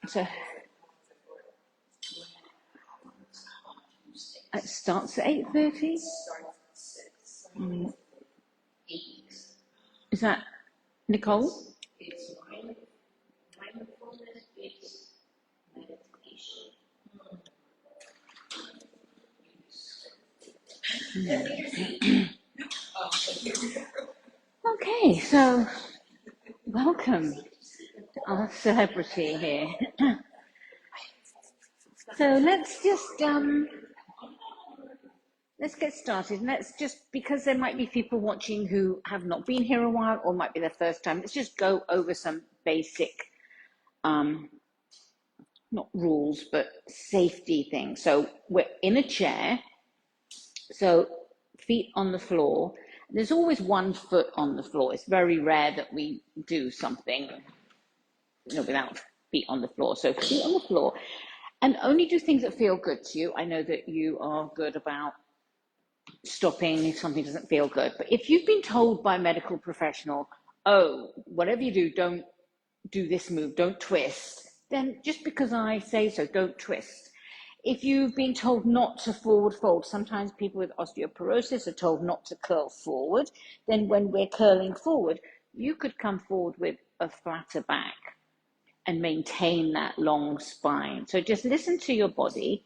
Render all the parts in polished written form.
So it starts at 8:30. Mm. Is that Nicole? Okay, so welcome to our celebrity here. So let's get started. Let's just, because there might be people watching who have not been here a while or might be their first time, let's just go over some basic, not rules, but safety things. So we're in a chair, so feet on the floor. There's always one foot on the floor. It's very rare that we do something, without feet on the floor. So feet on the floor, and only do things that feel good to you. I know that you are good about stopping if something doesn't feel good. But if you've been told by a medical professional, oh, whatever you do, don't do this move, don't twist, then just because I say so, don't twist. If you've been told not to forward fold, sometimes people with osteoporosis are told not to curl forward, then when we're curling forward, you could come forward with a flatter back and maintain that long spine. So just listen to your body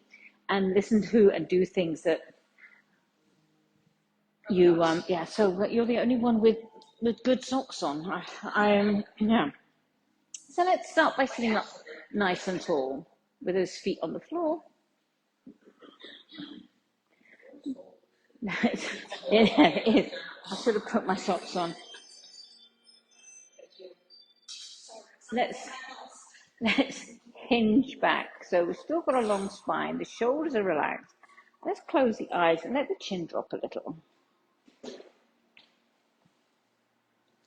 and listen to and do things that you, so you're the only one with good socks on. Yeah. So let's start by sitting up nice and tall with those feet on the floor. It is. I should have put my socks on. Let's hinge back. So we've still got a long spine. The shoulders are relaxed. Let's close the eyes and let the chin drop a little.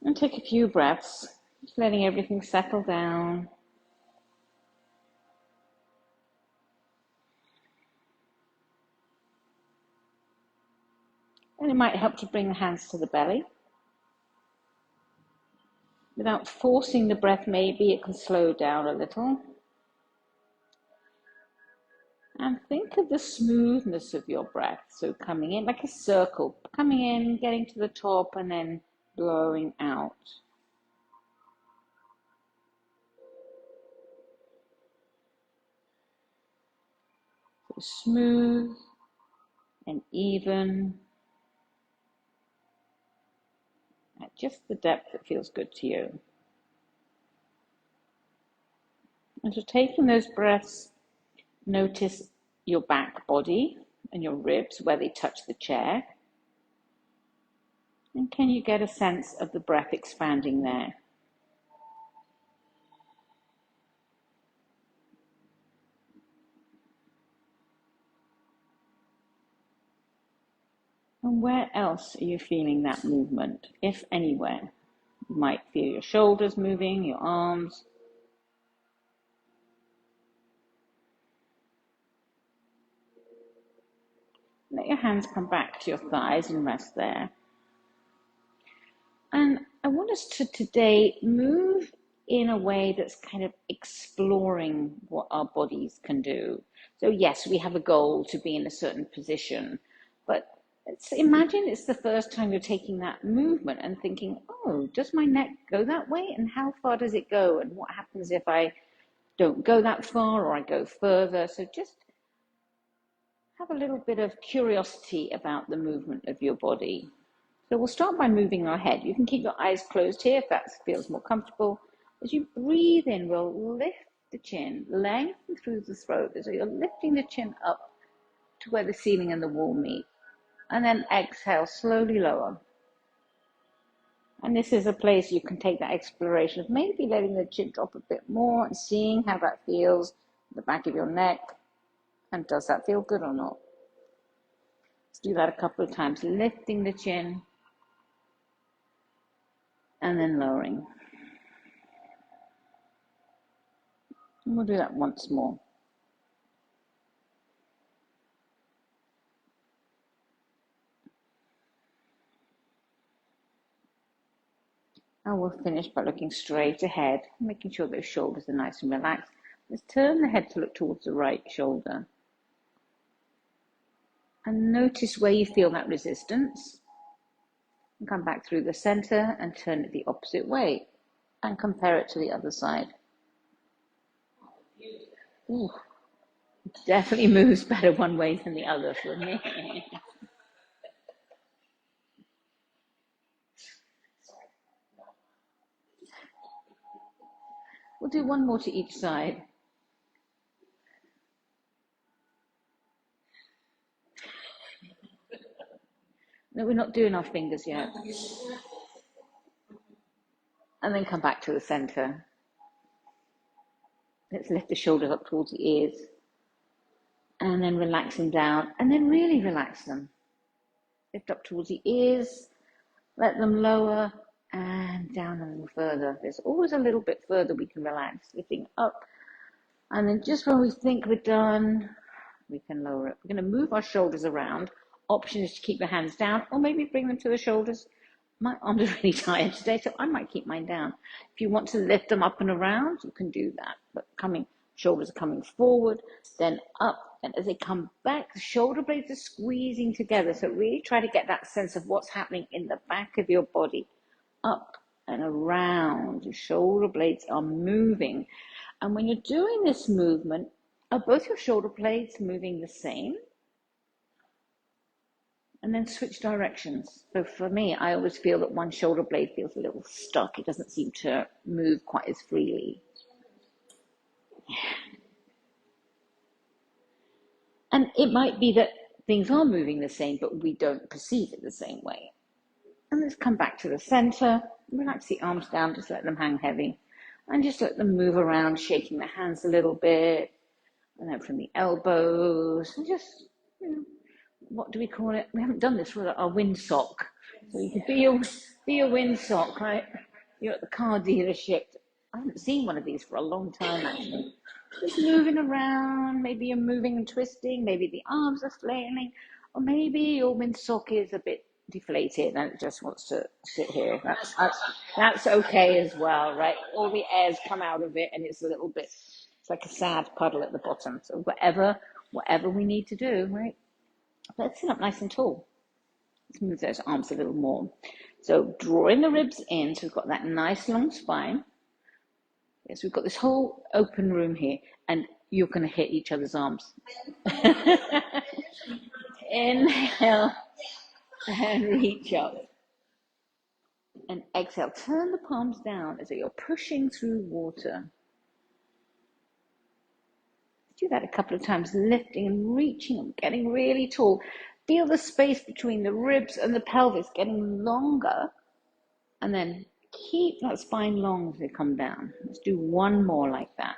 And take a few breaths, just letting everything settle down. And it might help to bring the hands to the belly. Without forcing the breath, maybe it can slow down a little. And think of the smoothness of your breath. So coming in like a circle, coming in, getting to the top, and then blowing out. So smooth and even at just the depth that feels good to you. And so taking those breaths, notice your back body and your ribs where they touch the chair. And can you get a sense of the breath expanding there? And where else are you feeling that movement, if anywhere? You might feel your shoulders moving, your arms. Let your hands come back to your thighs and rest there. And I want us to today move in a way that's kind of exploring what our bodies can do. So yes, we have a goal to be in a certain position, but imagine it's the first time you're taking that movement and thinking, oh, does my neck go that way? And how far does it go? And what happens if I don't go that far or I go further? So just have a little bit of curiosity about the movement of your body. So we'll start by moving our head. You can keep your eyes closed here if that feels more comfortable. As you breathe in, we'll lift the chin, lengthen through the throat. So you're lifting the chin up to where the ceiling and the wall meet. And then exhale, slowly lower. And this is a place you can take that exploration of maybe letting the chin drop a bit more and seeing how that feels at the back of your neck. And does that feel good or not? Let's do that a couple of times, lifting the chin and then lowering. And we'll do that once more. And we'll finish by looking straight ahead, making sure those shoulders are nice and relaxed. Let's turn the head to look towards the right shoulder. And notice where you feel that resistance. And come back through the center and turn it the opposite way. And compare it to the other side. Ooh, definitely moves better one way than the other for me. We'll do one more to each side. No, we're not doing our fingers yet. And then come back to the center. Let's lift the shoulders up towards the ears. And then relax them down. And then really relax them. Lift up towards the ears. Let them lower and down a little further. There's always a little bit further we can relax. Lifting up. And then just when we think we're done, we can lower it. We're going to move our shoulders around. Option is to keep the hands down or maybe bring them to the shoulders. My arms are really tired today, so I might keep mine down. If you want to lift them up and around, you can do that. But shoulders are coming forward, then up. And as they come back, the shoulder blades are squeezing together. So really try to get that sense of what's happening in the back of your body. Up and around. Your shoulder blades are moving. And when you're doing this movement, are both your shoulder blades moving the same? And then switch directions. So for me, I always feel that one shoulder blade feels a little stuck. It doesn't seem to move quite as freely. And it might be that things are moving the same, but we don't perceive it the same way. And let's come back to the center. Relax the arms down, just let them hang heavy. And just let them move around, shaking the hands a little bit. And then from the elbows. And just, what do we call it? We haven't done this for our windsock. So you could be your windsock, right? You're at the car dealership. I haven't seen one of these for a long time, actually. Just moving around. Maybe you're moving and twisting. Maybe the arms are flailing. Or maybe your windsock is a bit deflated and it just wants to sit here. That's okay as well, right? All the air's come out of it and it's a little bit, it's like a sad puddle at the bottom. So whatever we need to do, right? Let's sit up nice and tall. Let's move those arms a little more. So drawing the ribs in, so we've got that nice long spine. Yes, we've got this whole open room here, and you're going to hit each other's arms. Inhale and reach up. And exhale, turn the palms down as though you're pushing through water. Do that a couple of times, lifting and reaching and getting really tall. Feel the space between the ribs and the pelvis getting longer. And then keep that spine long as they come down. Let's do one more like that.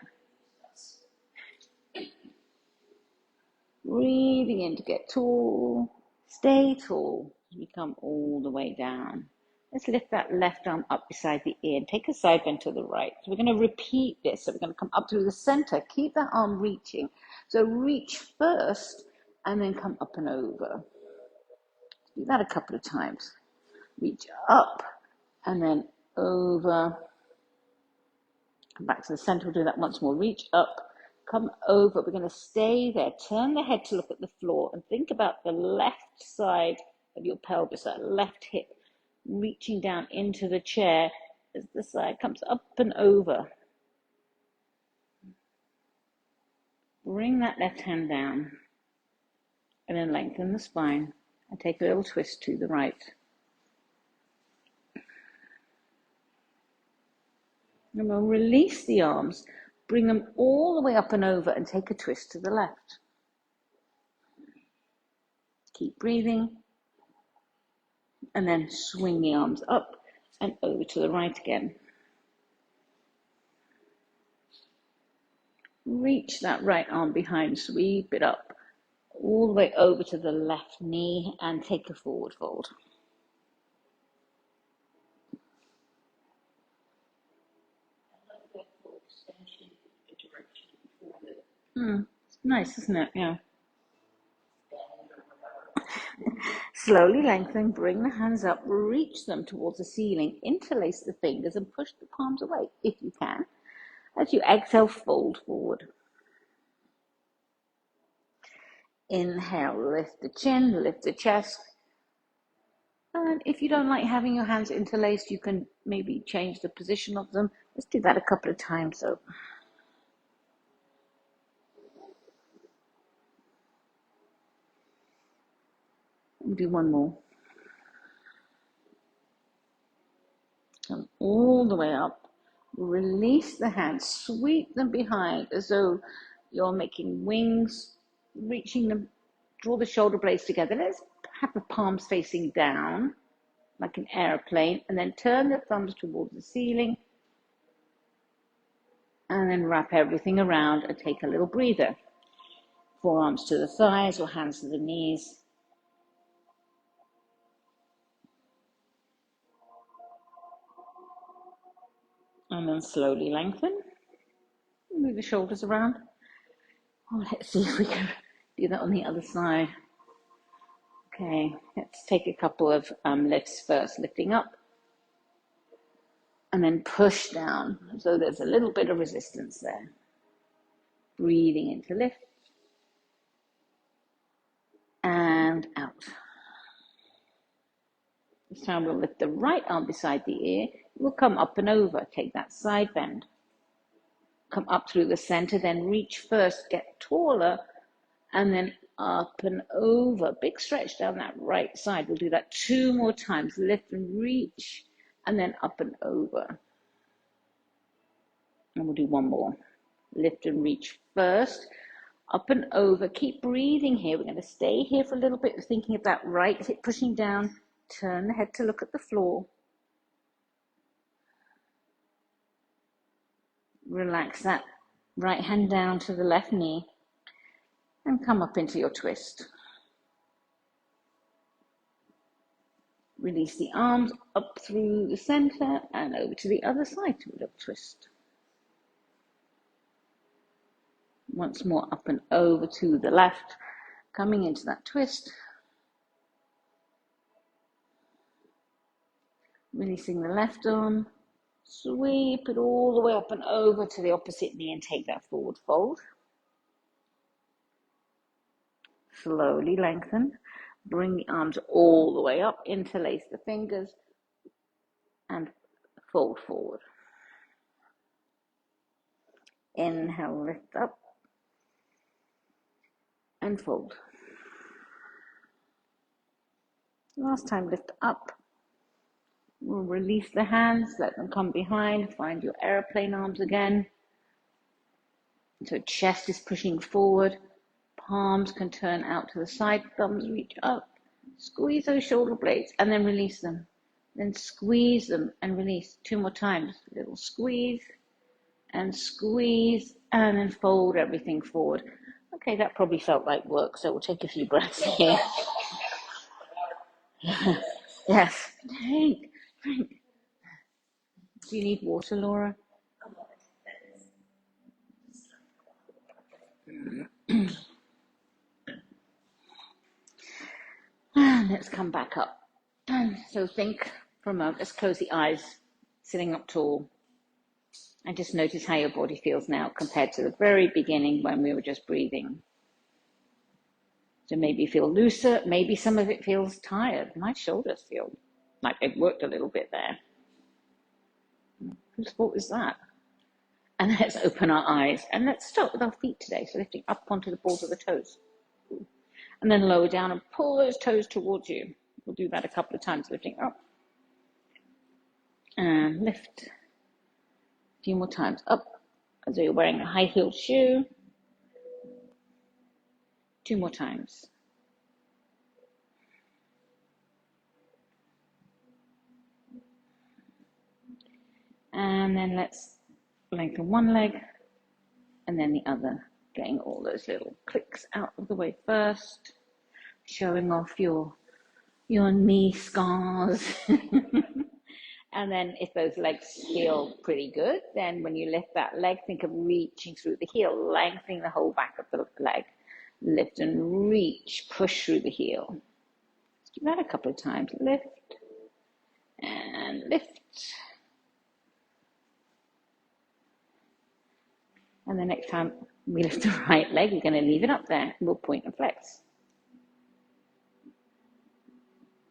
Breathing in to get tall. Stay tall as we come all the way down. Let's lift that left arm up beside the ear and take a side bend to the right. So we're going to repeat this. So we're going to come up through the center. Keep that arm reaching. So reach first and then come up and over. Do that a couple of times. Reach up and then over. Come back to the center. We'll do that once more. Reach up, come over. We're going to stay there. Turn the head to look at the floor and think about the left side of your pelvis, that left hip, reaching down into the chair as the side comes up and over. Bring that left hand down and then lengthen the spine and take a little twist to the right. And we'll release the arms, bring them all the way up and over and take a twist to the left. Keep breathing. And then swing the arms up and over to the right again. Reach that right arm behind, sweep it up all the way over to the left knee and take a forward fold. It's nice, isn't it? Yeah. Slowly lengthen, bring the hands up, reach them towards the ceiling, interlace the fingers and push the palms away if you can. As you exhale, fold forward. Inhale, lift the chin, lift the chest. And if you don't like having your hands interlaced, you can maybe change the position of them. Let's do that a couple of times. So we'll do one more. Come all the way up. Release the hands, sweep them behind as though you're making wings, reaching them, draw the shoulder blades together. Let's have the palms facing down like an airplane, and then turn the thumbs towards the ceiling, and then wrap everything around and take a little breather. Forearms to the thighs or hands to the knees. And then slowly lengthen. Move the shoulders around. Oh, let's see if we can do that on the other side. Okay, let's take a couple of lifts first. Lifting up and then push down. So there's a little bit of resistance there. Breathing into lift and out. This time we'll lift the right arm beside the ear. We'll come up and over. Take that side bend. Come up through the center, then reach first, get taller, and then up and over. Big stretch down that right side. We'll do that 2 more times. Lift and reach, and then up and over. And we'll do one more. Lift and reach first, up and over. Keep breathing here. We're going to stay here for a little bit, thinking of that right hip pushing down. Turn the head to look at the floor. Relax that right hand down to the left knee and come up into your twist. Release the arms up through the center and over to the other side to a little twist. Once more up and over to the left, coming into that twist. Releasing the left arm, sweep it all the way up and over to the opposite knee and take that forward fold. Slowly lengthen, bring the arms all the way up, interlace the fingers and fold forward. Inhale, lift up and fold. Last time, lift up. We'll release the hands, let them come behind, find your airplane arms again. So chest is pushing forward, palms can turn out to the side, thumbs reach up. Squeeze those shoulder blades and then release them. Then squeeze them and release 2 more times. Little squeeze and then fold everything forward. Okay, that probably felt like work, so we'll take a few breaths here. Yes. Drink. Do you need water, Laura? And let's come back up. So think for a moment. Let's close the eyes, sitting up tall. And just notice how your body feels now compared to the very beginning when we were just breathing. So maybe you feel looser, maybe some of it feels tired. My shoulders feel like they've worked a little bit there. Whose fault is that? And let's open our eyes and let's start with our feet today. So lifting up onto the balls of the toes. And then lower down and pull those toes towards you. We'll do that a couple of times, lifting up. And lift. A few more times up as though you're wearing a high-heeled shoe. 2 more times. And then let's lengthen one leg and then the other, getting all those little clicks out of the way first, showing off your knee scars. And then if those legs feel pretty good, then when you lift that leg, think of reaching through the heel, lengthening the whole back of the leg. Lift and reach, push through the heel. Do that a couple of times. Lift and lift. And the next time we lift the right leg, we're going to leave it up there. We'll point and flex.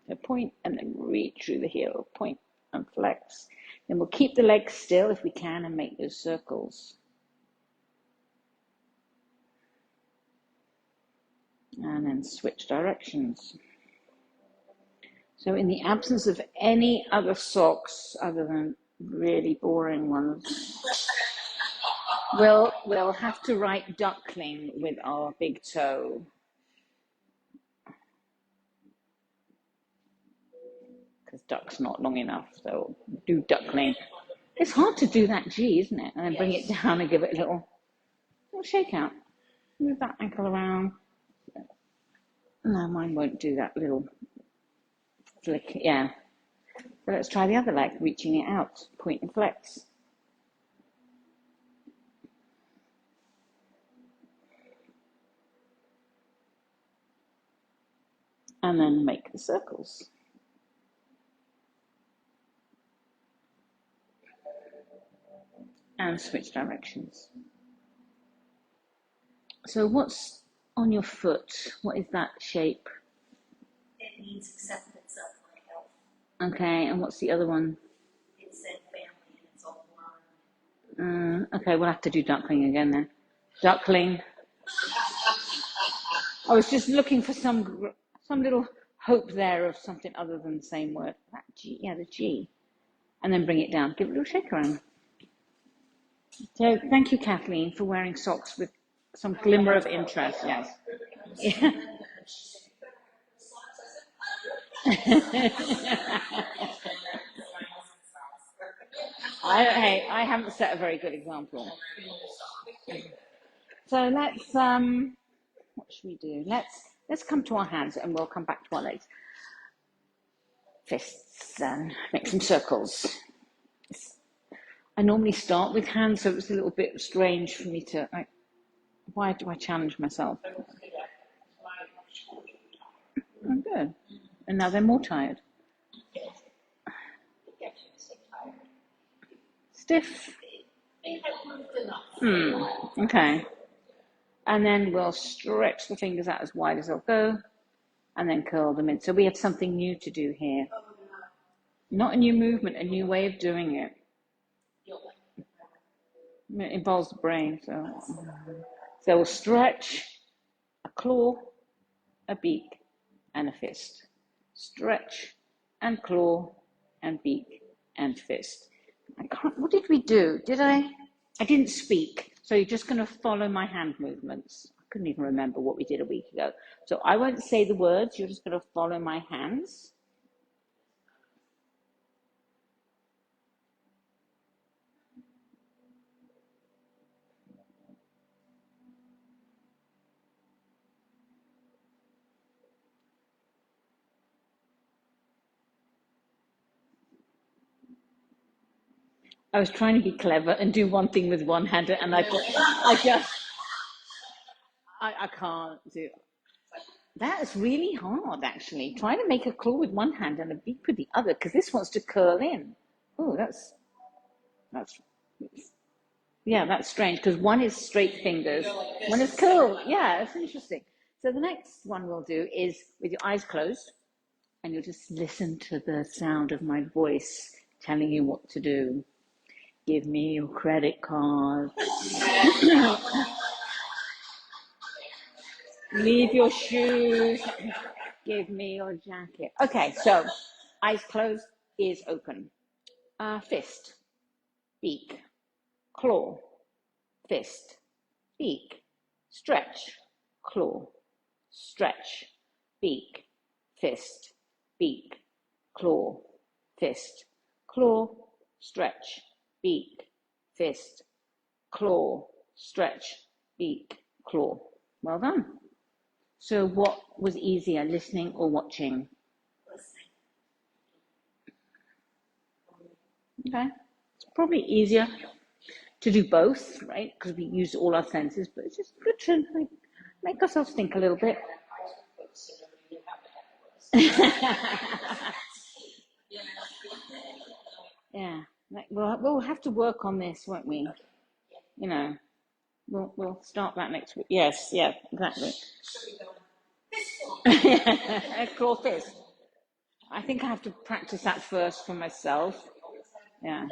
So point and then reach through the heel, point and flex. Then we'll keep the legs still if we can and make those circles. And then switch directions. So in the absence of any other socks other than really boring ones, we'll have to write duckling with our big toe. Because duck's not long enough, so do duckling. It's hard to do that G, isn't it? And then bring it down and give it a little shake out. Move that ankle around. No, mine won't do that little flick. Yeah. So let's try the other leg, reaching it out, point and flex. And then make the circles. And switch directions. So what's on your foot? What is that shape? It means acceptance of my health. Okay, and what's the other one? It said family and it's all blind. Okay, we'll have to do duckling again then. Duckling. I was just looking for some little hope there of something other than the same word. That G, yeah, the G. And then bring it down. Give it a little shake around. So thank you, Kathleen, for wearing socks with some glimmer of interest. Yes. Yeah. I haven't set a very good example. So let's what should we do? Let's come to our hands and we'll come back to our legs. Fists and make some circles. I normally start with hands, so it was a little bit strange for me to like. Why do I challenge myself? I'm good. And now they're more tired. Stiff. Okay. And then we'll stretch the fingers out as wide as they'll go and then curl them in. So we have something new to do here. Not a new movement, a new way of doing it. It involves the brain. So we'll stretch, a claw, a beak, and a fist. Stretch and claw and beak and fist. What did we do? I didn't speak. So you're just going to follow my hand movements. I couldn't even remember what we did a week ago. So I won't say the words. You're just going to follow my hands. I was trying to be clever and do one thing with one hand, and I can't do it. That is really hard, actually. Trying to make a claw with one hand and a beak with the other, because this wants to curl in. Oh, that's strange, because one is straight fingers, one is curl. Yeah, that's interesting. So the next one we'll do is with your eyes closed, and you'll just listen to the sound of my voice telling you what to do. Give me your credit card. Leave your shoes. Give me your jacket. Okay, so eyes closed, ears open. Fist, beak, claw, fist, beak, stretch, claw, stretch, beak, fist, beak, claw, fist, claw, stretch, beak, fist, claw, stretch, beak, claw. Well done. So what was easier, listening or watching? Listening. Okay. It's probably easier to do both, right? Because we use all our senses, but it's just good to make ourselves think a little bit. Yeah, like, we'll have to work on this, won't we? You know, we'll start that next week. Yes, yeah, exactly. Claw fist. I think I have to practice that first for myself. Yeah.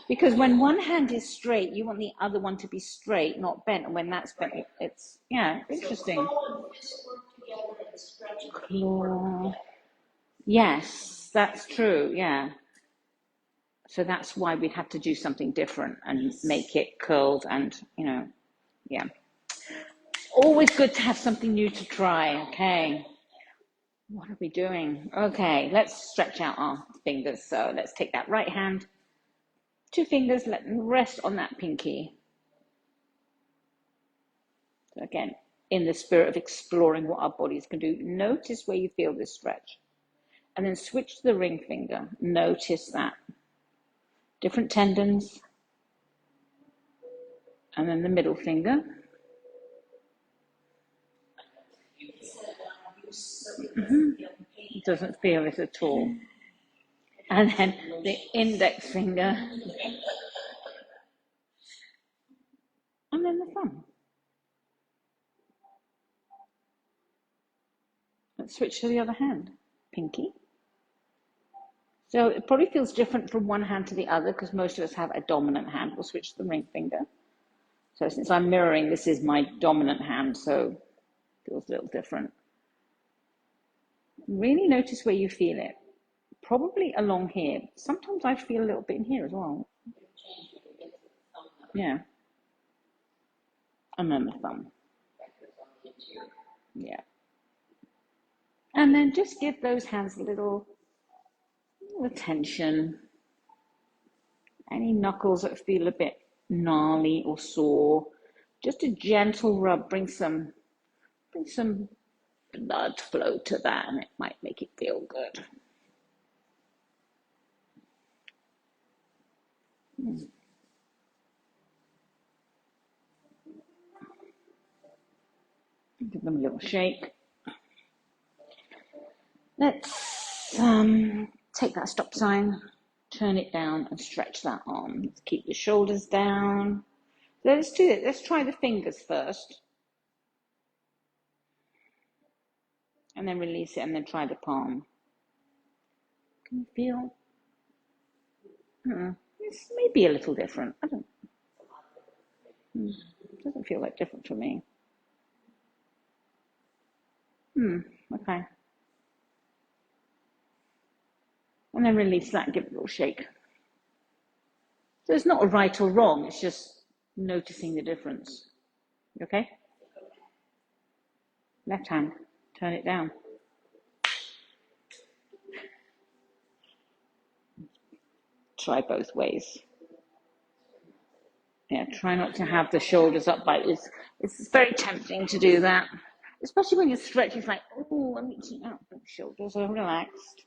Because when one hand is straight, you want the other one to be straight, not bent. And when that's bent, it's, yeah, interesting. Claw. Yes, that's true. Yeah. So that's why we'd have to do something different and make it curled and, yeah. Always good to have something new to try. Okay. What are we doing? Okay, let's stretch out our fingers. So let's take that right hand, two fingers, let them rest on that pinky. So again, in the spirit of exploring what our bodies can do, notice where you feel this stretch. And then switch to the ring finger. Notice that. Different tendons. And then the middle finger. It doesn't feel it at all. And then the index finger. And then the thumb. Let's switch to the other hand. Pinky. So it probably feels different from one hand to the other because most of us have a dominant hand. We'll switch to the ring finger. So since I'm mirroring, this is my dominant hand, so it feels a little different. Really notice where you feel it. Probably along here. Sometimes I feel a little bit in here as well. Yeah. And then the thumb. Yeah. And then just give those hands a little attention. Any knuckles that feel a bit gnarly or sore, just a gentle rub, bring some blood flow to that, and it might make it feel good. Give them a little shake. Let's take that stop sign, turn it down, and stretch that arm. Let's keep the shoulders down. So let's do it. Let's try the fingers first, and then release it, and then try the palm. Can you feel? It's maybe a little different. I don't. It doesn't feel like different for me. Okay. And then release that and give it a little shake. So it's not a right or wrong, it's just noticing the difference. Okay? Left hand, turn it down. Try both ways. Yeah, try not to have the shoulders up by it's very tempting to do that. Especially when you're stretching, it's like, oh, I'm reaching out. The shoulders are relaxed.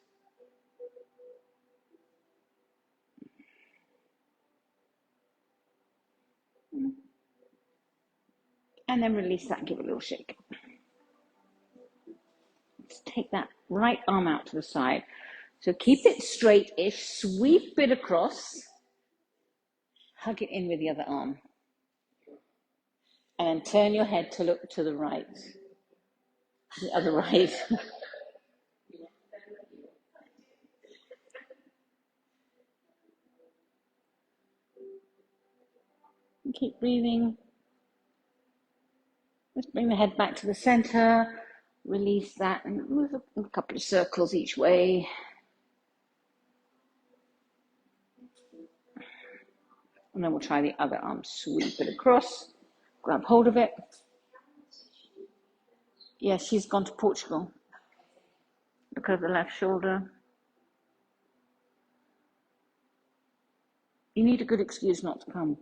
And then release that and give it a little shake. Let's take that right arm out to the side. So keep it straight-ish, sweep it across, hug it in with the other arm. And then turn your head to look to the right, the other right. Keep breathing. Let's bring the head back to the center, release that, and move a couple of circles each way. And then we'll try the other arm. Sweep it across, grab hold of it. Yeah, she's gone to Portugal. Look over the left shoulder. You need a good excuse not to come.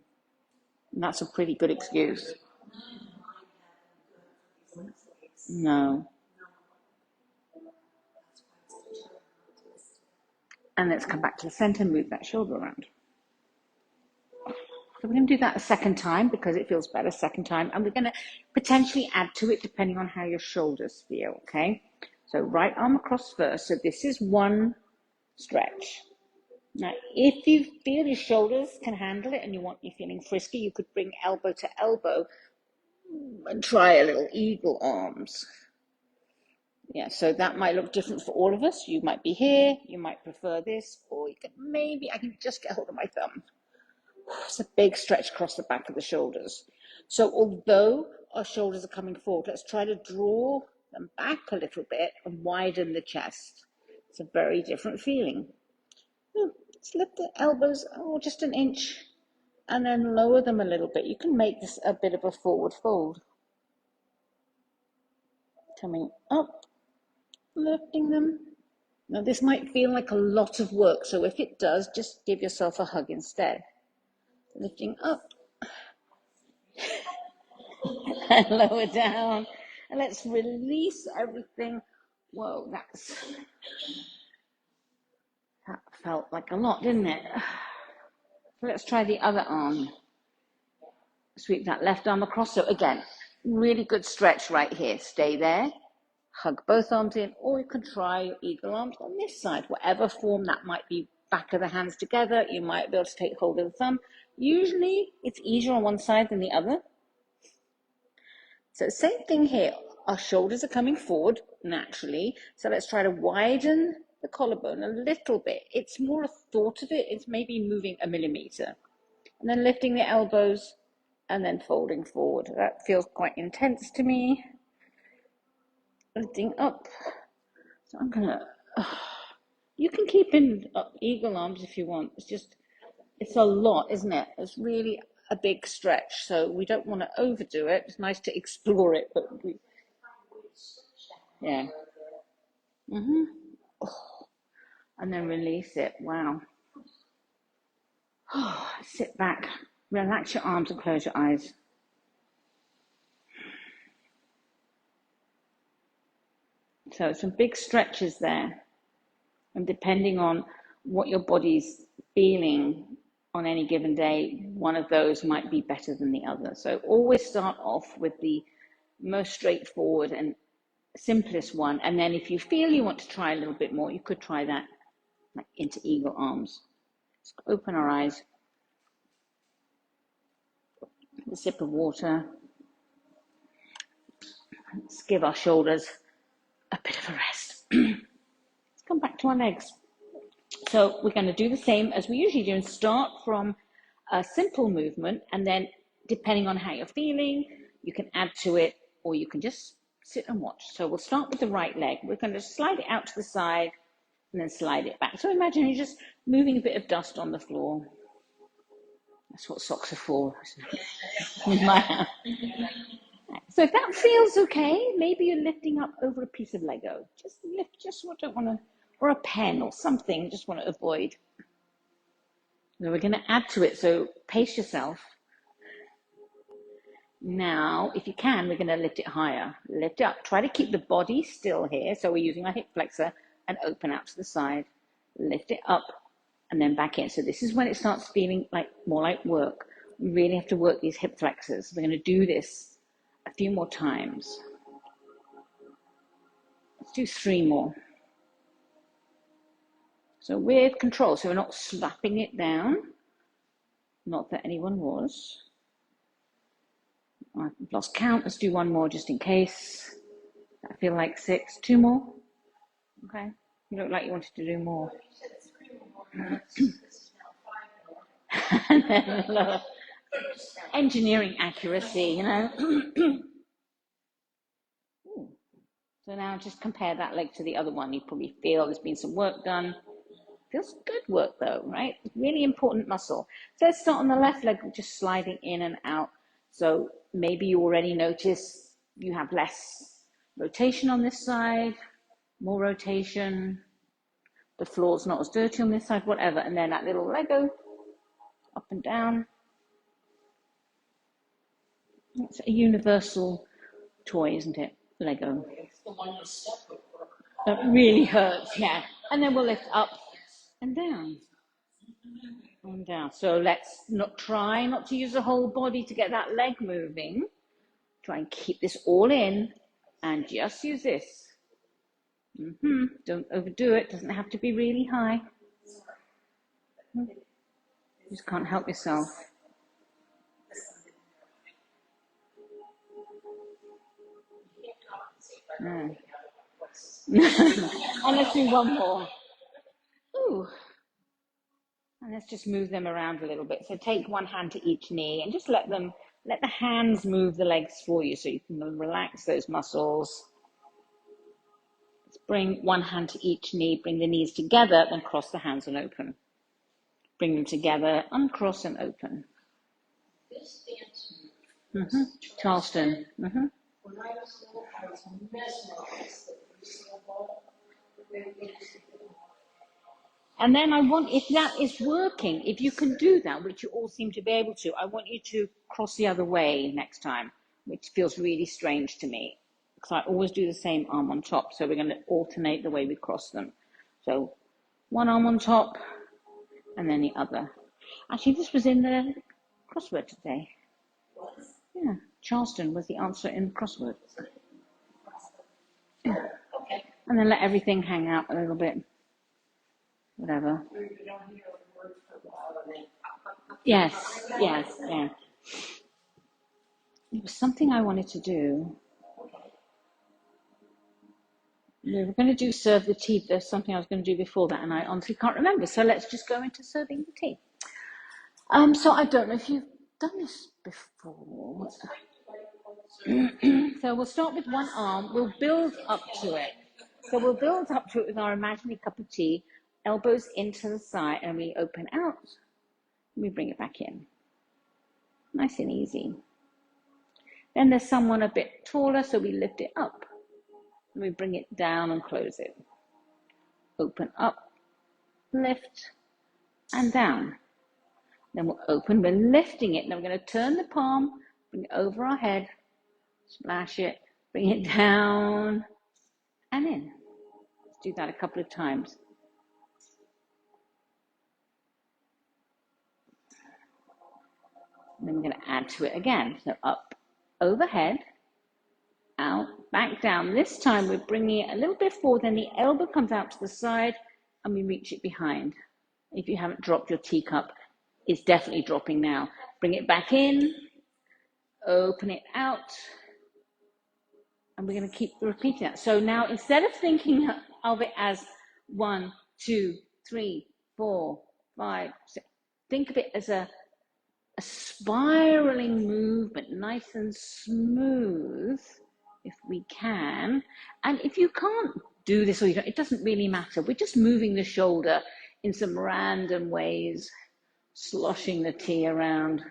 And that's a pretty good excuse. No. And let's come back to the center and move that shoulder around. So we're going to do that a second time because it feels better second time. And we're going to potentially add to it depending on how your shoulders feel, okay? So right arm across first. So this is one stretch. Now, if you feel your shoulders can handle it and you're feeling frisky, you could bring elbow to elbow and try a little eagle arms. Yeah, so that might look different for all of us. You might be here, you might prefer this, or you can I can just get hold of my thumb. It's a big stretch across the back of the shoulders. So although our shoulders are coming forward, let's try to draw them back a little bit and widen the chest. It's a very different feeling. Let's lift the elbows, just an inch, and then lower them a little bit. You can make this a bit of a forward fold. Coming up, lifting them. Now this might feel like a lot of work, so if it does, just give yourself a hug instead. Lifting up and lower down. And let's release everything. Whoa, that felt like a lot, didn't it? So let's try the other arm. Sweep that left arm across. So again, really good stretch right here. Stay there. Hug both arms in, or you can try your eagle arms on this side, whatever form that might be. Back of the hands together, you might be able to take hold of the thumb. Usually it's easier on one side than the other. So same thing here, our shoulders are coming forward naturally, so let's try to widen the collarbone a little bit. It's more a thought of it, it's maybe moving a millimeter. And then lifting the elbows and then folding forward. That feels quite intense to me. Lifting up. So I'm gonna, you can keep in eagle arms if you want. It's a lot, isn't it? It's really a big stretch, so we don't want to overdo it. It's nice to explore it, but yeah. And then release it. Wow. Sit back, relax your arms and close your eyes. So some big stretches there. And depending on what your body's feeling on any given day, one of those might be better than the other. So always start off with the most straightforward and simplest one. And then if you feel you want to try a little bit more, you could try that like into eagle arms. Let's open our eyes. A sip of water. Let's give our shoulders a bit of a rest. Let's come back to our legs. So we're going to do the same as we usually do and start from a simple movement, and then depending on how you're feeling, you can add to it or you can just sit and watch. So we'll start with the right leg. We're going to slide it out to the side and then slide it back. So imagine you're just moving a bit of dust on the floor. That's what socks are for, isn't it? So if that feels okay, maybe you're lifting up over a piece of Lego. Just lift, don't want to, or a pen or something, just want to avoid. So we're going to add to it, so pace yourself. Now, if you can, we're going to lift it higher. Lift it up. Try to keep the body still here. So we're using our hip flexor and open out to the side. Lift it up and then back in. So this is when it starts feeling more like work. We really have to work these hip flexors. We're going to do this a few more times. Let's do 3 more. So with control, so we're not slapping it down. Not that anyone was. I've lost count. Let's do 1 more just in case. I feel like 6. 2 more. Okay. You look like you wanted to do more. And then engineering accuracy, you know. So now just compare that leg to the other one. You probably feel there's been some work done. Feels good work though, right? Really important muscle. So let's start on the left leg, just sliding in and out. So maybe you already notice you have less rotation on this side, more rotation. The floor's not as dirty on this side, whatever. And then that little Lego, up and down. It's a universal toy, isn't it? Lego. That really hurts, yeah. And then we'll lift up and down. And down. So let's try not to use the whole body to get that leg moving. Try and keep this all in and just use this. Don't overdo it. Doesn't have to be really high. You just can't help yourself. Mm. And let's do one more. Ooh. And let's just move them around a little bit. So take one hand to each knee and just let the hands move the legs for you so you can relax those muscles. Let's bring one hand to each knee, bring the knees together, then cross the hands and open. Bring them together, uncross and open. This dance Mm-hmm. Charleston. Mm-hmm. when I was little, I was mesmerized that we saw ball. And then I want, if that is working, if you can do that, which you all seem to be able to, I want you to cross the other way next time, which feels really strange to me. Because I always do the same arm on top. So we're going to alternate the way we cross them. So one arm on top and then the other. Actually, this was in the crossword today. Yeah, Charleston was the answer in the crossword. Yeah. Okay. And then let everything hang out a little bit. Whatever. Yes, yes, yeah. There was something I wanted to do. We were going to do serve the tea. There's something I was going to do before that, and I honestly can't remember. So let's just go into serving the tea. So I don't know if you've done this before. So we'll start with one arm. We'll build up to it. So we'll build up to it with our imaginary cup of tea, elbows into the side, and we open out. And we bring it back in. Nice and easy. Then there's someone a bit taller, so we lift it up. And we bring it down and close it. Open up, lift, and down. Then we'll open, we're lifting it. Then we're going to turn the palm, bring it over our head, splash it, bring it down, and in. Let's do that a couple of times. And then we're going to add to it again. So up, overhead, out, back down. This time we're bringing it a little bit forward, then the elbow comes out to the side, and we reach it behind. If you haven't dropped your teacup, it's definitely dropping now. Bring it back in, open it out, and we're going to keep repeating that. So now instead of thinking of it as 1, 2, 3, 4, 5, 6, think of it as a spiraling movement, nice and smooth, if we can. And if you can't do this, or you don't, it doesn't really matter. We're just moving the shoulder in some random ways, sloshing the tea around.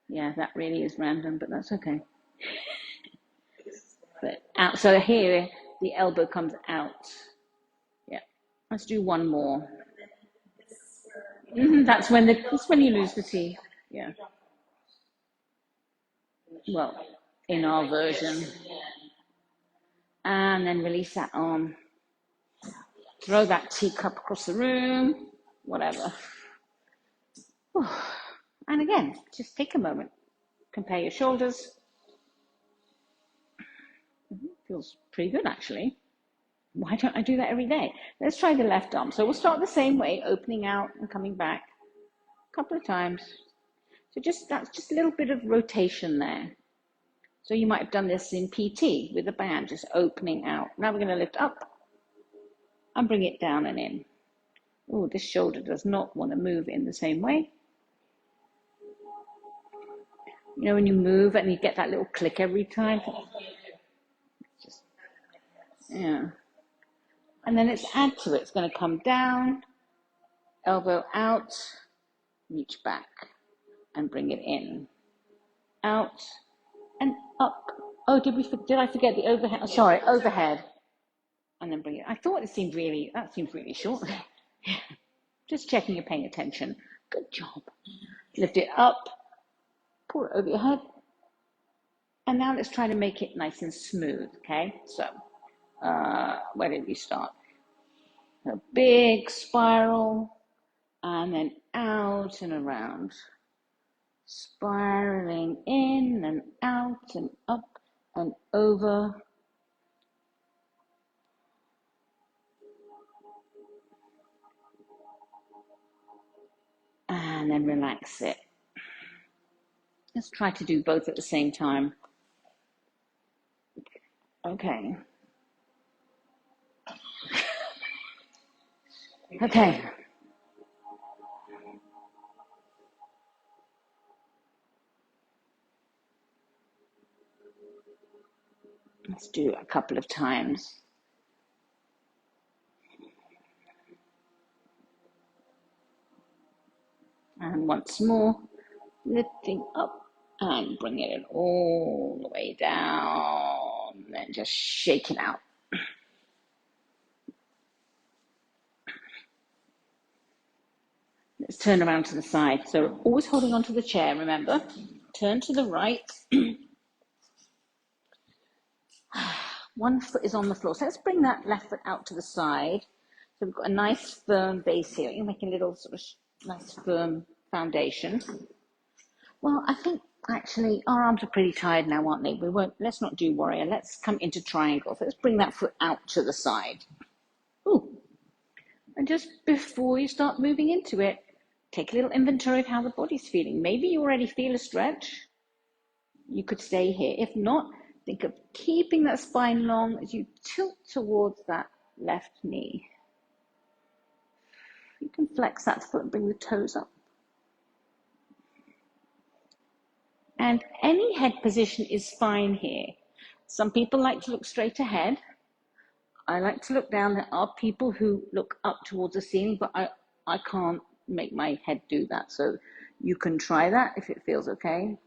Yeah, that really is random, but that's okay. But out, so here the elbow comes out. Yeah, let's do one more. That's when you lose the tea. Yeah. Well, in our version. And then release that arm. Throw that teacup across the room, whatever. And again, just take a moment. Compare your shoulders. Feels pretty good, actually. Why don't I do that every day? Let's try the left arm. So we'll start the same way, opening out and coming back a couple of times. So that's just a little bit of rotation there. So you might have done this in PT with a band, just opening out. Now we're going to lift up and bring it down and in. Oh, this shoulder does not want to move in the same way. You know, when you move and you get that little click every time? Just, yeah. And then let's add to it. It's going to come down, elbow out, reach back, and bring it in. Out and up. Oh, did I forget the overhead? Oh, sorry, overhead. And then bring it. I thought that seems really short. Just checking you're paying attention. Good job. Lift it up, pull it over your head. And now let's try to make it nice and smooth, okay? So, where did we start? A big spiral, and then out and around. Spiraling in and out and up and over. And then relax it. Let's try to do both at the same time. Okay. Okay. Let's do it a couple of times. And once more, lifting up and bringing it all the way down. And then just shake it out. Let's turn around to the side. So always holding onto the chair, remember? Turn to the right. One foot is on the floor. So let's bring that left foot out to the side. So we've got a nice firm base here. You're making a little sort of nice firm foundation. Well, I think actually our arms are pretty tired now, aren't they? We won't. Let's not do warrior. Let's come into triangle. So let's bring that foot out to the side. Ooh. And just before you start moving into it, take a little inventory of how the body's feeling. Maybe you already feel a stretch. You could stay here. If not, think of keeping that spine long as you tilt towards that left knee. You can flex that foot and bring the toes up. And any head position is fine here. Some people like to look straight ahead. I like to look down. There are people who look up towards the ceiling, but I can't make my head do that. So you can try that if it feels okay.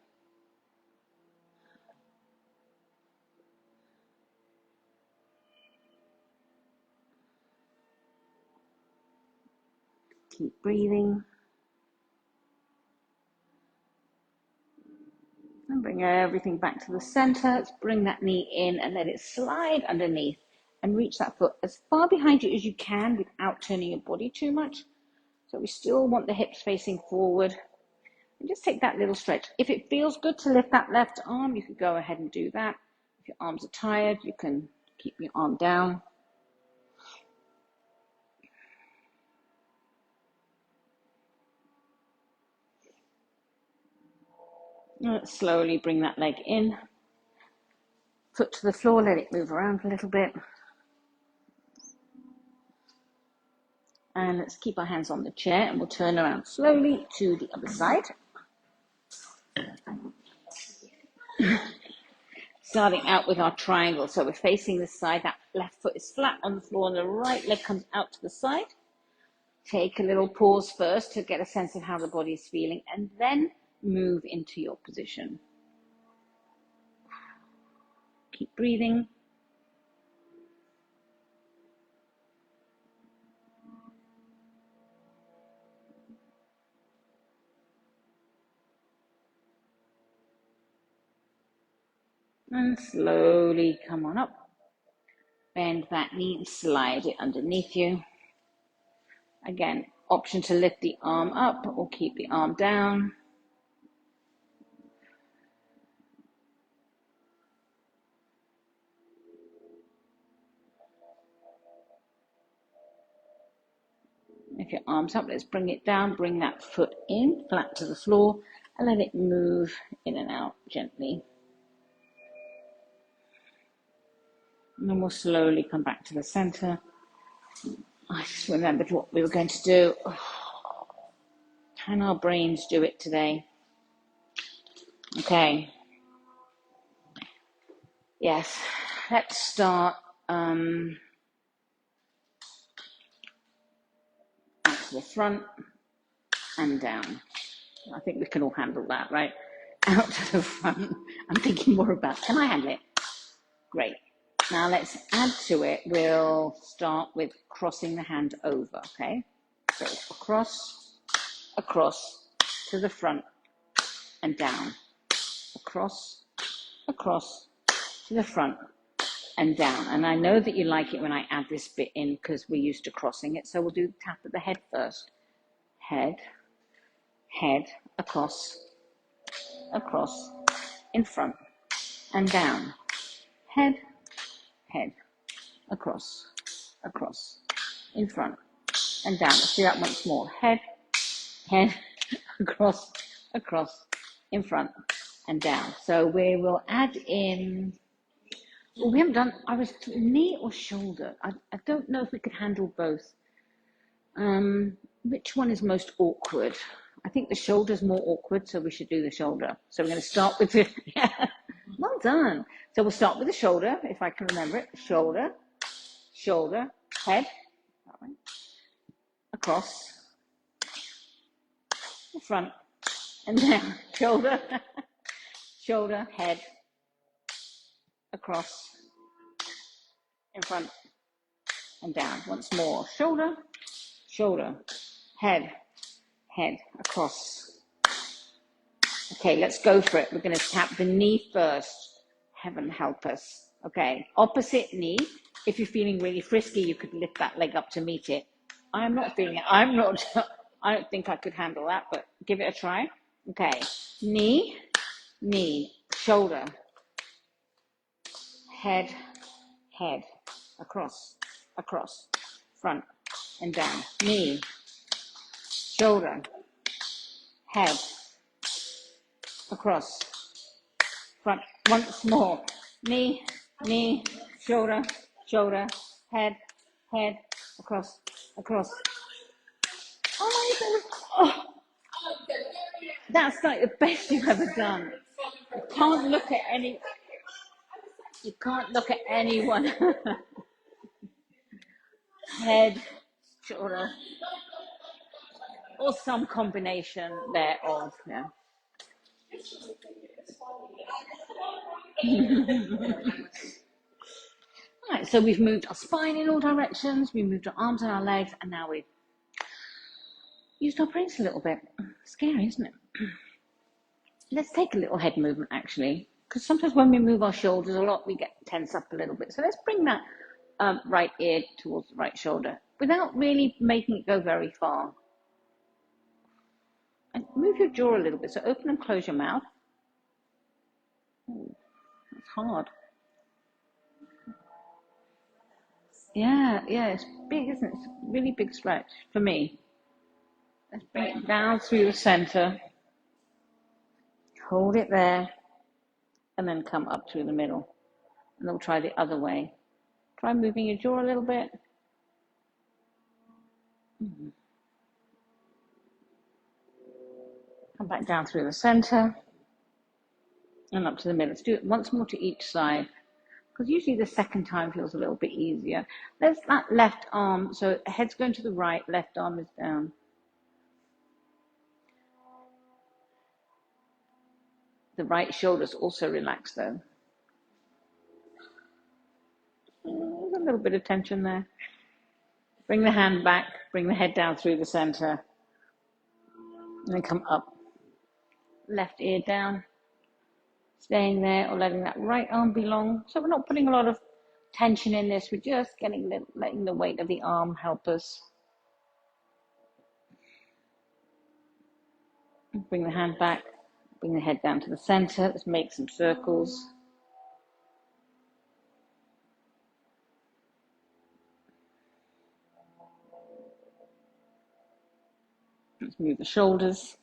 Keep breathing. And bring everything back to the center. Let's bring that knee in and let it slide underneath and reach that foot as far behind you as you can without turning your body too much. So we still want the hips facing forward. And just take that little stretch. If it feels good to lift that left arm, you could go ahead and do that. If your arms are tired, you can keep your arm down. Let's slowly bring that leg in. Foot to the floor, let it move around a little bit. And let's keep our hands on the chair and we'll turn around slowly to the other side. Starting out with our triangle. So we're facing this side, that left foot is flat on the floor and the right leg comes out to the side. Take a little pause first to get a sense of how the body is feeling and then move into your position. Keep breathing. And slowly come on up. Bend that knee and slide it underneath you. Again, option to lift the arm up or keep the arm down. If your arm's up, let's bring it down. Bring that foot in, flat to the floor, and let it move in and out gently. And then we'll slowly come back to the center. I just remembered what we were going to do. Can our brains do it today? Okay. Yes. Let's start out to the front and down. I think we can all handle that, right? Out to the front. I'm thinking more about, can I handle it? Great. Now let's add to it. We'll start with crossing the hand over, okay? So across, to the front and down. Across, to the front and down. And I know that you like it when I add this bit in because we're used to crossing it. So we'll do the tap of the head first. Head, across, in front and down. Head, across, in front, and down. Let's do that once more. Head, head, across, across, in front, and down. So we will add in, well, we haven't done, I was knee or shoulder. I don't know if we could handle both. Which one is most awkward? I think the shoulder's more awkward, so we should do the shoulder. So we're going to start with the, yeah, well done. So we'll start with the shoulder, if I can remember it. Shoulder, shoulder, head, across, the front, and down. Shoulder, shoulder, head, across, in front, and down. Once more. Shoulder, shoulder, head, head, across. Okay, let's go for it. We're going to tap the knee first. Heaven help us. Okay, opposite knee. If you're feeling really frisky, you could lift that leg up to meet it. I'm not feeling it. I'm not. I don't think I could handle that, but give it a try. Okay, knee, knee, shoulder, head, head, across, across, front, and down. Knee, shoulder, head, across, front. Once more. Knee, knee, shoulder, shoulder, head, head, across, across. Oh my God. Oh, that's like the best you've ever done. You can't look at any. You can't look at anyone. Head, shoulder, or some combination thereof. Yeah. Right, so we've moved our spine in all directions, we moved our arms and our legs, and now we've used our brains a little bit. Scary, isn't it? Let's take a little head movement actually, because sometimes when we move our shoulders a lot, we get tense up a little bit. So let's bring that right ear towards the right shoulder without really making it go very far. And move your jaw a little bit. So open and close your mouth. Ooh, that's hard. Yeah, it's big, isn't it? It's a really big stretch for me. Let's bring it down through the center. Hold it there. And then come up through the middle. And then we'll try the other way. Try moving your jaw a little bit. Come back down through the center. And up to the middle. Let's do it once more to each side. Because usually the second time feels a little bit easier. Let's that left arm. So head's going to the right. Left arm is down. The right shoulder's also relaxed though. There's a little bit of tension there. Bring the hand back, bring the head down through the center, and then come up. Left ear down, staying there or letting that right arm be long. So we're not putting a lot of tension in this, we're just letting the weight of the arm help us. Bring the hand back, bring the head down to the center. Let's make some circles. Let's move the shoulders.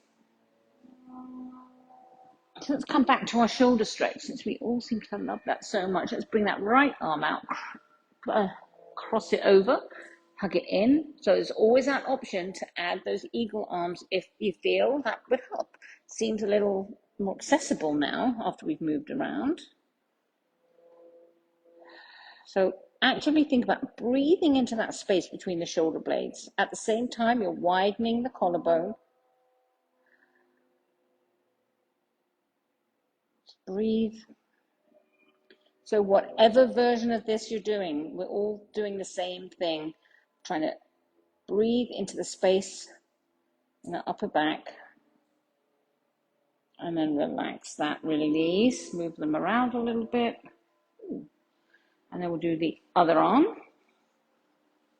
So let's come back to our shoulder stretch, since we all seem to love that so much. Let's bring that right arm out, cross it over, hug it in. So there's always that option to add those eagle arms if you feel that would help. Seems a little more accessible now after we've moved around. So actively think about breathing into that space between the shoulder blades. At the same time, you're widening the collarbone. Breathe. So whatever version of this you're doing, we're all doing the same thing, trying to breathe into the space in the upper back, and then relax that, release, move them around a little bit, and then we'll do the other arm,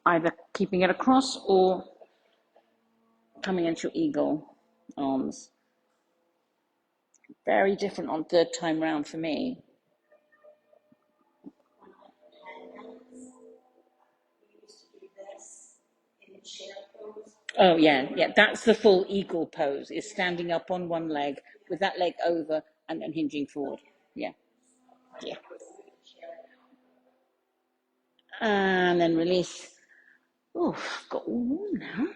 either keeping it across or coming into eagle arms. Very different on third time round for me. We used to do this. chair pose. Oh, yeah, yeah. That's the full eagle pose, is standing up on one leg with that leg over and then hinging forward. Yeah, yeah. And then release. Oh, I've got all warm now.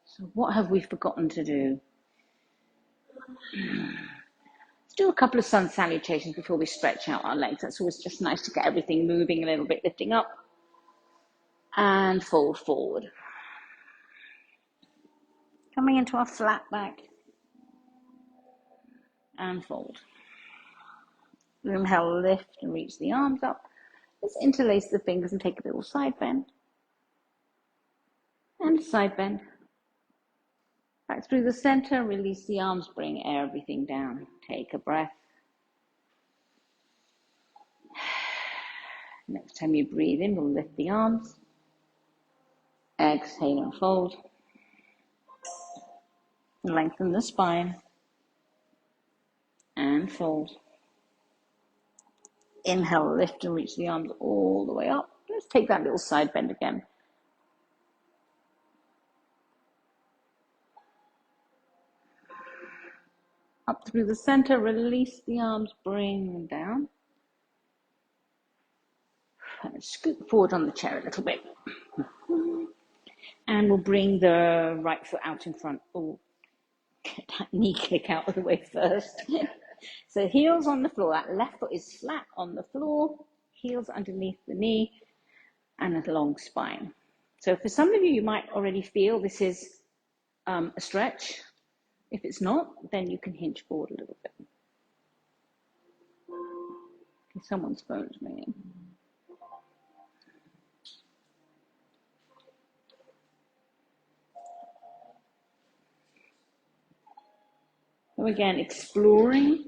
So what have we forgotten to do? Let's do a couple of sun salutations before we stretch out our legs. That's always just nice to get everything moving a little bit, lifting up and fold forward. Coming into our flat back and fold. Inhale, lift and reach the arms up. Let's interlace the fingers and take a little side bend. And side bend. Back through the center, release the arms, bring everything down. Take a breath. Next time you breathe in, we'll lift the arms. Exhale and fold. Lengthen the spine. And fold. Inhale, lift and reach the arms all the way up. Let's take that little side bend again. Up through the center, release the arms, bring them down. And scoot forward on the chair a little bit. And we'll bring the right foot out in front. Oh, get that knee click out of the way first. So heels on the floor. That left foot is flat on the floor. Heels underneath the knee and a long spine. So for some of you, you might already feel this is a stretch. If it's not, then you can hinge forward a little bit. Okay, someone's phone's ringing. So again, exploring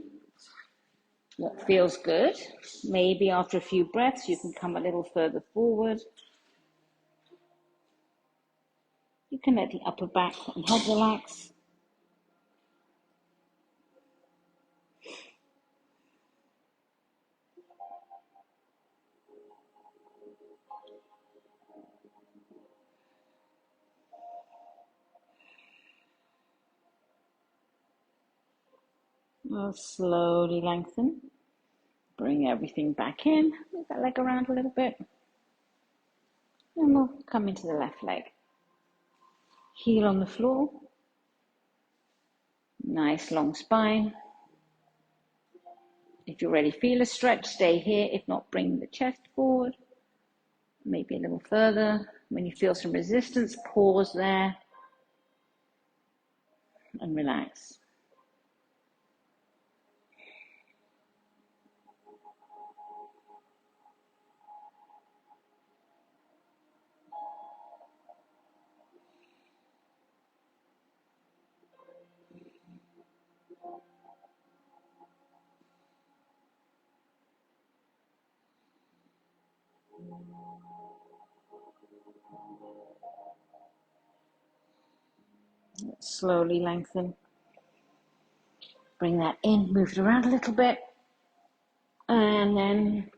what feels good. Maybe after a few breaths, you can come a little further forward. You can let the upper back and head relax. We'll slowly lengthen. Bring everything back in. Move that leg around a little bit. And we'll come into the left leg. Heel on the floor. Nice long spine. If you already feel a stretch, stay here. If not, bring the chest forward. Maybe a little further. When you feel some resistance, pause there and relax. Slowly lengthen. Bring that in, move it around a little bit. And then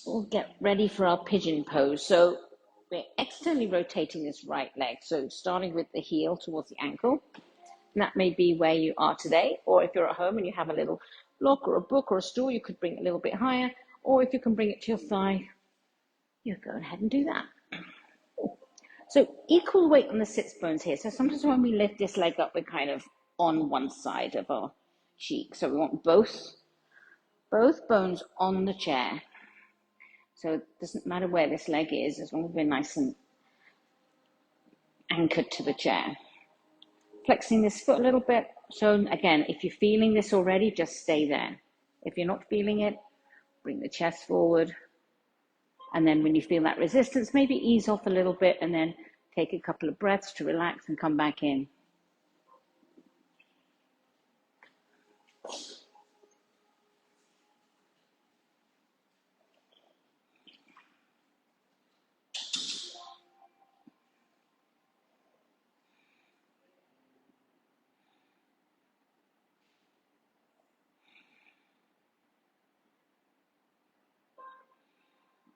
we'll get ready for our pigeon pose. So we're externally rotating this right leg. So starting with the heel towards the ankle. And that may be where you are today. Or if you're at home and you have a little block or a book or a stool, you could bring it a little bit higher. Or if you can bring it to your thigh, you go ahead and do that. So equal weight on the sits bones here. So sometimes when we lift this leg up, we're kind of on one side of our cheek. So we want both bones on the chair. So it doesn't matter where this leg is, as long as we're nice and anchored to the chair. Flexing this foot a little bit. So again, if you're feeling this already, just stay there. If you're not feeling it, bring the chest forward. And then when you feel that resistance, maybe ease off a little bit and then take a couple of breaths to relax and come back in.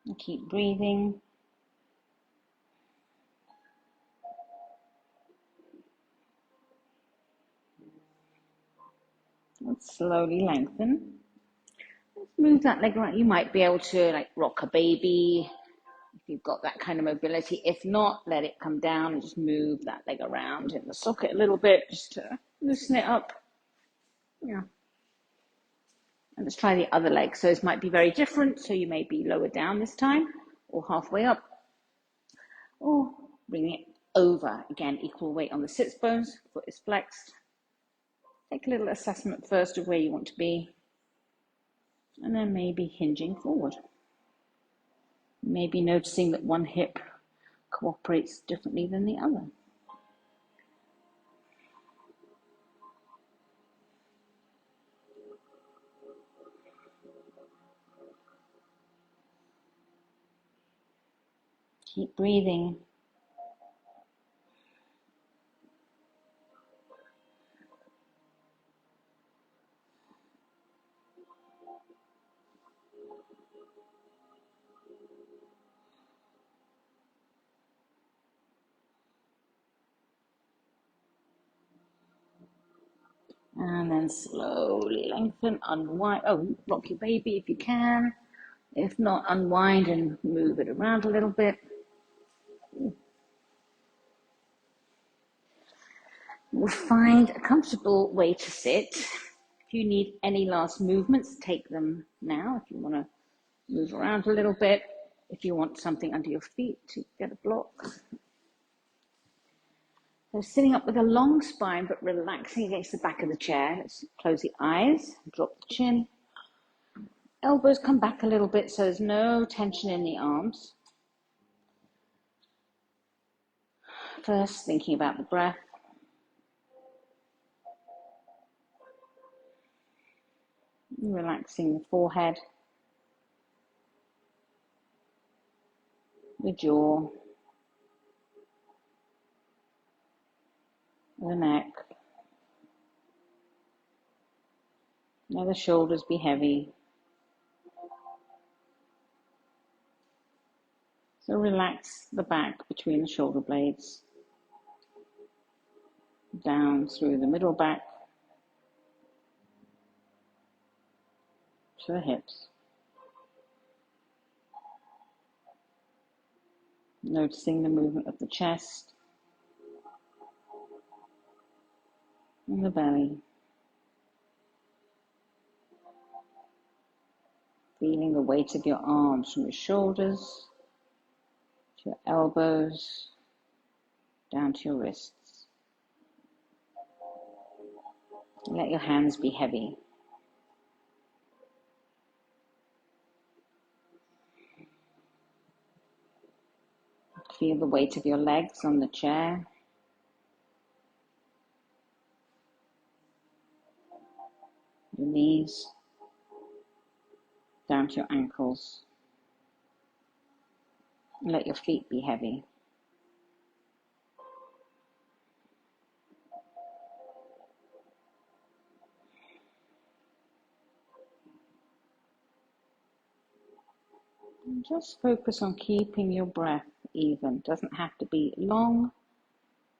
And keep breathing. And slowly lengthen. Move that leg around. You might be able to like rock a baby if you've got that kind of mobility. If not, let it come down and just move that leg around in the socket a little bit just to loosen it up. Yeah. And let's try the other leg. So this might be very different. So you may be lower down this time or halfway up, or bring it over. Again, equal weight on the sits bones, foot is flexed. Take a little assessment first of where you want to be, and then maybe hinging forward. Maybe noticing that one hip cooperates differently than the other. Keep breathing. And then slowly lengthen, unwind. Oh, rock your baby if you can. If not, unwind and move it around a little bit. We'll find a comfortable way to sit. If you need any last movements, take them now. If you want to move around a little bit, if you want something under your feet to get a block. So sitting up with a long spine, but relaxing against the back of the chair. Let's close the eyes, drop the chin. Elbows come back a little bit so there's no tension in the arms. First, thinking about the breath. Relaxing the forehead, the jaw, the neck. Let the shoulders be heavy. So relax the back between the shoulder blades, down through the middle back to the hips. Noticing the movement of the chest and the belly. Feeling the weight of your arms from your shoulders to your elbows, down to your wrists. Let your hands be heavy. Feel the weight of your legs on the chair. Your knees, down to your ankles. Let your feet be heavy. And just focus on keeping your breath even. It doesn't have to be long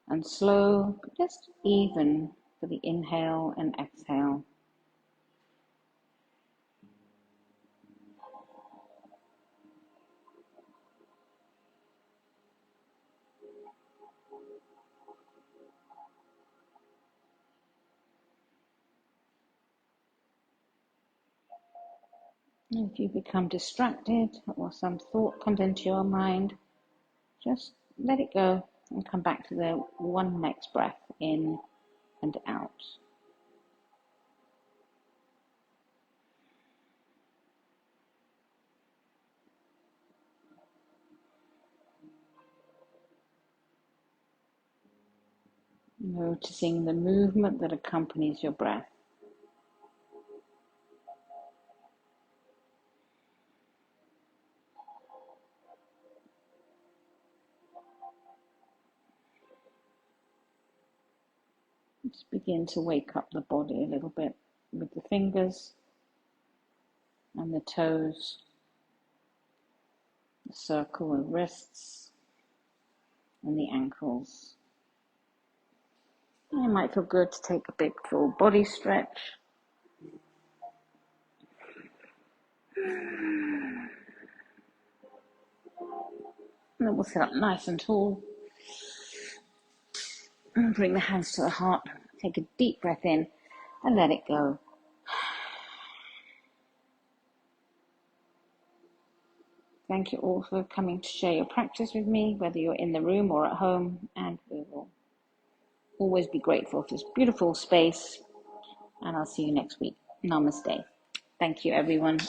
and slow, but just even for the inhale and exhale. And if you become distracted or some thought comes into your mind, just let it go and come back to the one next breath in and out. Noticing the movement that accompanies your breath. Just begin to wake up the body a little bit with the fingers and the toes, the circle of wrists and the ankles. And it might feel good to take a big full body stretch. And then we'll sit up nice and tall. And bring the hands to the heart. Take a deep breath in and let it go. Thank you all for coming to share your practice with me, whether you're in the room or at home. And we will always be grateful for this beautiful space. And I'll see you next week. Namaste. Thank you, everyone.